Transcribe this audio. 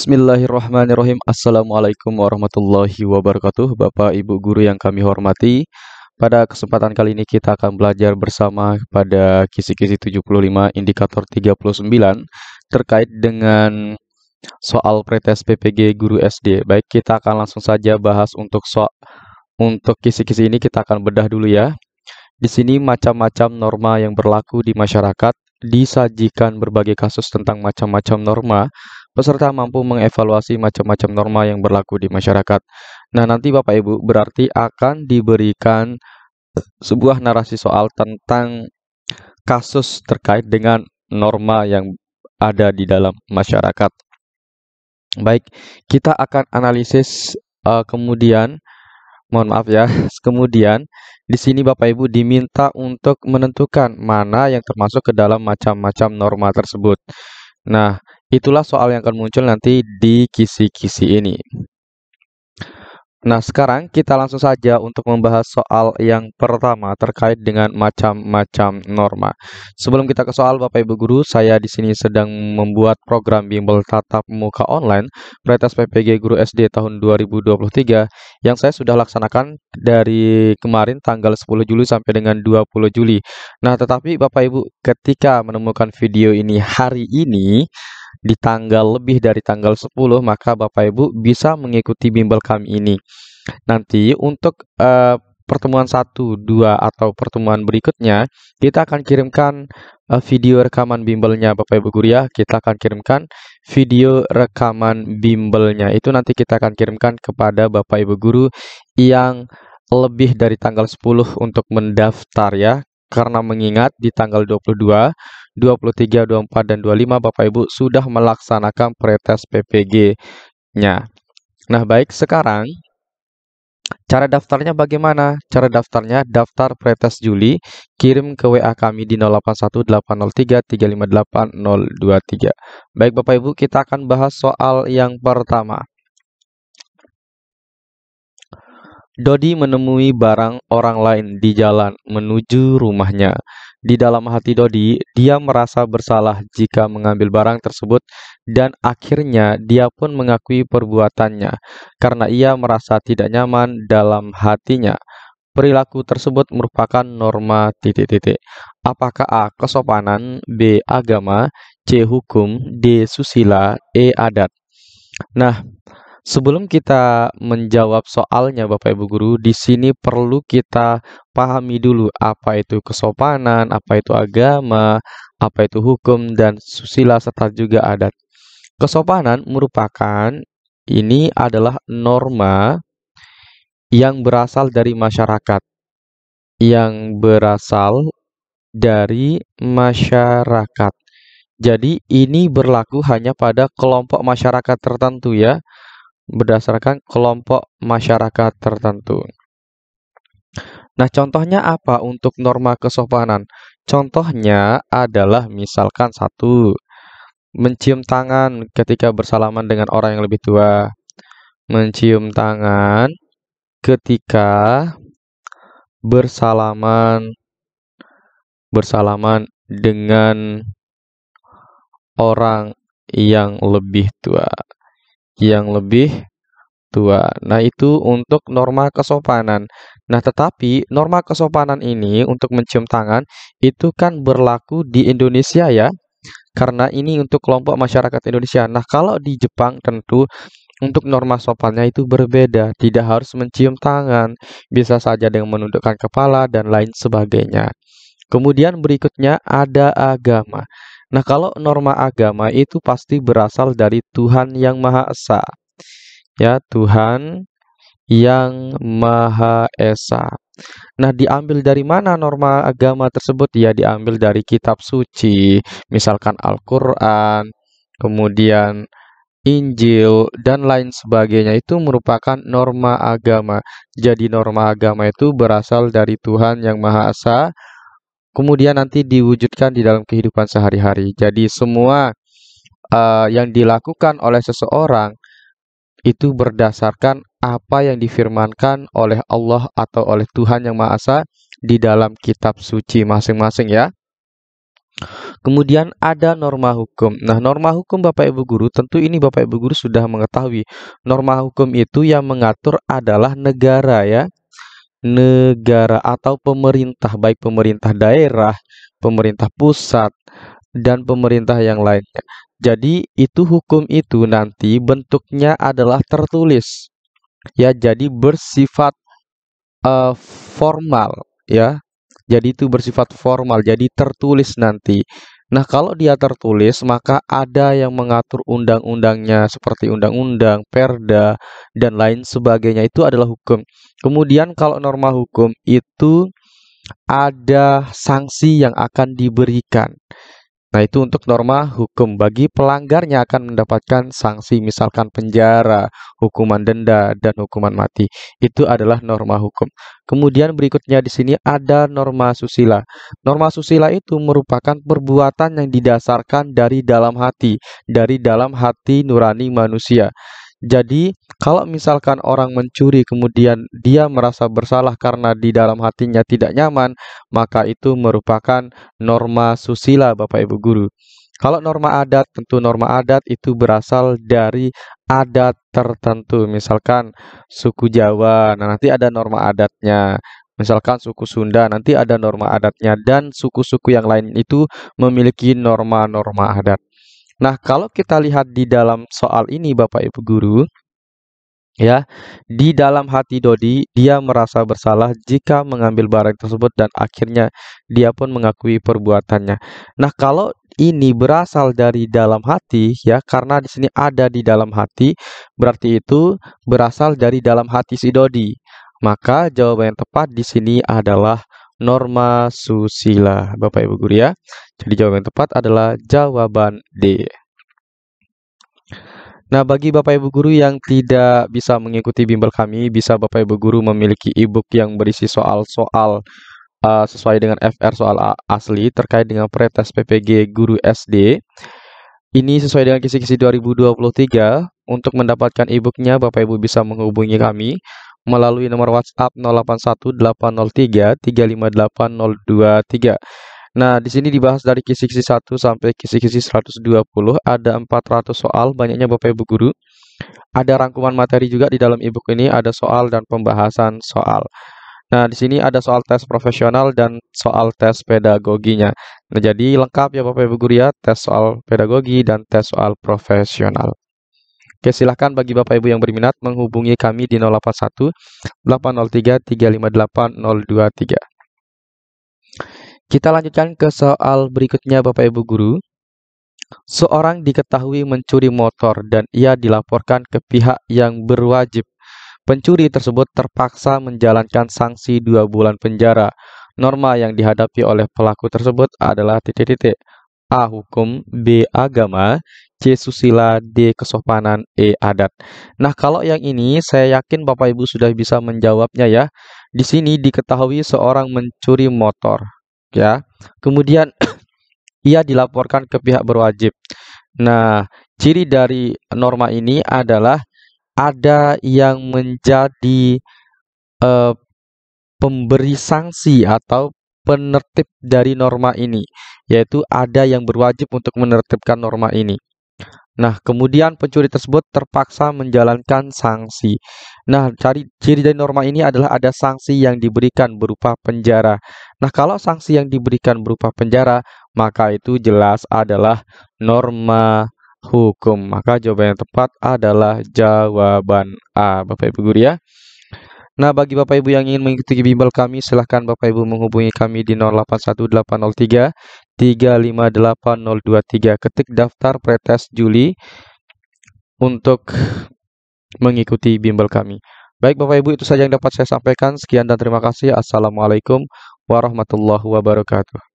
Bismillahirrahmanirrahim. Assalamualaikum warahmatullahi wabarakatuh. Bapak Ibu guru yang kami hormati. Pada kesempatan kali ini kita akan belajar bersama pada kisi-kisi 75 indikator 39 terkait dengan soal pretest PPG guru SD. Baik, kita akan langsung saja bahas untuk kisi-kisi ini kita akan bedah dulu ya. Di sini macam-macam norma yang berlaku di masyarakat, disajikan berbagai kasus tentang macam-macam norma. Peserta mampu mengevaluasi macam-macam norma yang berlaku di masyarakat. Nah, nanti Bapak Ibu berarti akan diberikan sebuah narasi soal tentang kasus terkait dengan norma yang ada di dalam masyarakat. Baik, kita akan analisis kemudian, mohon maaf ya, kemudian di sini Bapak Ibu diminta untuk menentukan mana yang termasuk ke dalam macam-macam norma tersebut. Nah, itulah soal yang akan muncul nanti di kisi-kisi ini. Nah, sekarang kita langsung saja untuk membahas soal yang pertama terkait dengan macam-macam norma. Sebelum kita ke soal, Bapak Ibu Guru, saya di sini sedang membuat program bimbel tatap muka online Pretest PPG Guru SD tahun 2023 yang saya sudah laksanakan dari kemarin tanggal 10 Juli sampai dengan 20 Juli. Nah, tetapi Bapak Ibu ketika menemukan video ini hari ini di tanggal lebih dari tanggal 10, maka Bapak Ibu bisa mengikuti bimbel kami ini. Nanti untuk pertemuan 1, 2 atau pertemuan berikutnya, kita akan kirimkan video rekaman bimbelnya Bapak Ibu Guru ya. Kita akan kirimkan video rekaman bimbelnya. Itu nanti kita akan kirimkan kepada Bapak Ibu Guru yang lebih dari tanggal 10 untuk mendaftar ya. Karena mengingat di tanggal 22, 23, 24, dan 25 Bapak Ibu sudah melaksanakan pretest PPG-nya. Nah, baik, sekarang cara daftarnya bagaimana? Cara daftarnya daftar pretest Juli, kirim ke WA kami di 081803358023. Baik Bapak Ibu, kita akan bahas soal yang pertama. Dodi menemui barang orang lain di jalan menuju rumahnya. Di dalam hati Dodi, dia merasa bersalah jika mengambil barang tersebut dan akhirnya dia pun mengakui perbuatannya karena ia merasa tidak nyaman dalam hatinya. Perilaku tersebut merupakan norma titik-titik. Apakah A. Kesopanan, B. Agama, C. Hukum, D. Susila, E. Adat. Nah, sebelum kita menjawab soalnya Bapak Ibu Guru, di sini perlu kita pahami dulu apa itu kesopanan, apa itu agama, apa itu hukum, dan susila serta juga adat. Kesopanan merupakan ini adalah norma yang berasal dari masyarakat. Yang berasal dari masyarakat. Jadi ini berlaku hanya pada kelompok masyarakat tertentu ya. Berdasarkan kelompok masyarakat tertentu. Nah, contohnya apa untuk norma kesopanan? Contohnya adalah misalkan satu, mencium tangan ketika bersalaman dengan orang yang lebih tua. Mencium tangan ketika bersalaman dengan orang yang lebih tua. Nah, itu untuk norma kesopanan. Nah, tetapi norma kesopanan ini untuk mencium tangan itu kan berlaku di Indonesia ya. Karena ini untuk kelompok masyarakat Indonesia. Nah, kalau di Jepang tentu untuk norma sopannya itu berbeda. Tidak harus mencium tangan. Bisa saja dengan menundukkan kepala dan lain sebagainya. Kemudian berikutnya ada agama. Nah, kalau norma agama itu pasti berasal dari Tuhan Yang Maha Esa. Ya, Tuhan Yang Maha Esa. Nah, diambil dari mana norma agama tersebut? Ya, diambil dari kitab suci, misalkan Al-Quran, kemudian Injil, dan lain sebagainya. Itu merupakan norma agama. Jadi, norma agama itu berasal dari Tuhan Yang Maha Esa, kemudian nanti diwujudkan di dalam kehidupan sehari-hari. Jadi, semua yang dilakukan oleh seseorang itu berdasarkan apa yang difirmankan oleh Allah atau oleh Tuhan Yang Maha Esa di dalam kitab suci masing-masing ya. Kemudian ada norma hukum. Nah, norma hukum Bapak Ibu guru, tentu ini Bapak Ibu guru sudah mengetahui. Norma hukum itu yang mengatur adalah negara ya. Negara atau pemerintah, baik pemerintah daerah, pemerintah pusat, dan pemerintah yang lainnya. Jadi, itu hukum itu nanti bentuknya adalah tertulis. Ya, jadi bersifat formal ya. Jadi itu bersifat formal, jadi tertulis nanti. Nah, kalau dia tertulis, maka ada yang mengatur undang-undangnya seperti undang-undang, perda, dan lain sebagainya. Itu adalah hukum. Kemudian kalau norma hukum itu ada sanksi yang akan diberikan. Nah, itu untuk norma hukum. Bagi pelanggarnya akan mendapatkan sanksi, misalkan penjara, hukuman denda, dan hukuman mati. Itu adalah norma hukum. Kemudian berikutnya di sini ada norma susila. Norma susila itu merupakan perbuatan yang didasarkan dari dalam hati nurani manusia. Jadi, kalau misalkan orang mencuri kemudian dia merasa bersalah karena di dalam hatinya tidak nyaman, maka itu merupakan norma susila Bapak Ibu guru. Kalau norma adat, tentu norma adat itu berasal dari adat tertentu. Misalkan suku Jawa, nah nanti ada norma adatnya. Misalkan suku Sunda, nanti ada norma adatnya. Dan suku-suku yang lain itu memiliki norma-norma adat. Nah, kalau kita lihat di dalam soal ini Bapak Ibu guru, ya, di dalam hati Dodi, dia merasa bersalah jika mengambil barang tersebut dan akhirnya dia pun mengakui perbuatannya. Nah, kalau ini berasal dari dalam hati, ya, karena di sini ada di dalam hati, berarti itu berasal dari dalam hati si Dodi. Maka jawaban yang tepat di sini adalah norma susila, Bapak Ibu guru ya. Jadi jawaban yang tepat adalah jawaban D. Nah, bagi Bapak Ibu guru yang tidak bisa mengikuti bimbel kami, bisa Bapak Ibu guru memiliki e-book yang berisi soal-soal sesuai dengan FR soal asli terkait dengan pretest PPG guru SD. Ini sesuai dengan kisi-kisi 2023. Untuk mendapatkan e-booknya, Bapak Ibu bisa menghubungi kami melalui nomor WhatsApp 081803358023. Nah, di sini dibahas dari kisi-kisi 1 sampai kisi-kisi 120, ada 400 soal, banyaknya Bapak Ibu guru. Ada rangkuman materi juga di dalam e-book ini, ada soal dan pembahasan soal. Nah, di sini ada soal tes profesional dan soal tes pedagoginya. Nah, jadi lengkap ya Bapak Ibu guru ya, tes soal pedagogi dan tes soal profesional. Oke, silahkan bagi Bapak Ibu yang berminat menghubungi kami di 081 803 358 023. Kita lanjutkan ke soal berikutnya Bapak Ibu guru. Seorang diketahui mencuri motor dan ia dilaporkan ke pihak yang berwajib. Pencuri tersebut terpaksa menjalankan sanksi 2 bulan penjara. Norma yang dihadapi oleh pelaku tersebut adalah titik-titik. A. Hukum, B. Agama, C. Susila, D. Kesopanan, E. Adat. Nah, kalau yang ini saya yakin Bapak Ibu sudah bisa menjawabnya ya. Di sini diketahui seorang mencuri motor, ya. Kemudian ia dilaporkan ke pihak berwajib. Nah, ciri dari norma ini adalah ada yang menjadi eh, pemberi sanksi atau penertib dari norma ini, yaitu ada yang berwajib untuk menertibkan norma ini. Nah, kemudian pencuri tersebut terpaksa menjalankan sanksi. Nah, ciri dari norma ini adalah ada sanksi yang diberikan berupa penjara. Nah, kalau sanksi yang diberikan berupa penjara, maka itu jelas adalah norma hukum. Maka jawaban yang tepat adalah jawaban A, Bapak Ibu guru ya. Nah, bagi Bapak Ibu yang ingin mengikuti bimbel kami, silahkan Bapak Ibu menghubungi kami di 081803 358 023. Ketik daftar pretest Juli untuk mengikuti bimbel kami. Baik Bapak Ibu, itu saja yang dapat saya sampaikan. Sekian dan terima kasih. Assalamualaikum warahmatullahi wabarakatuh.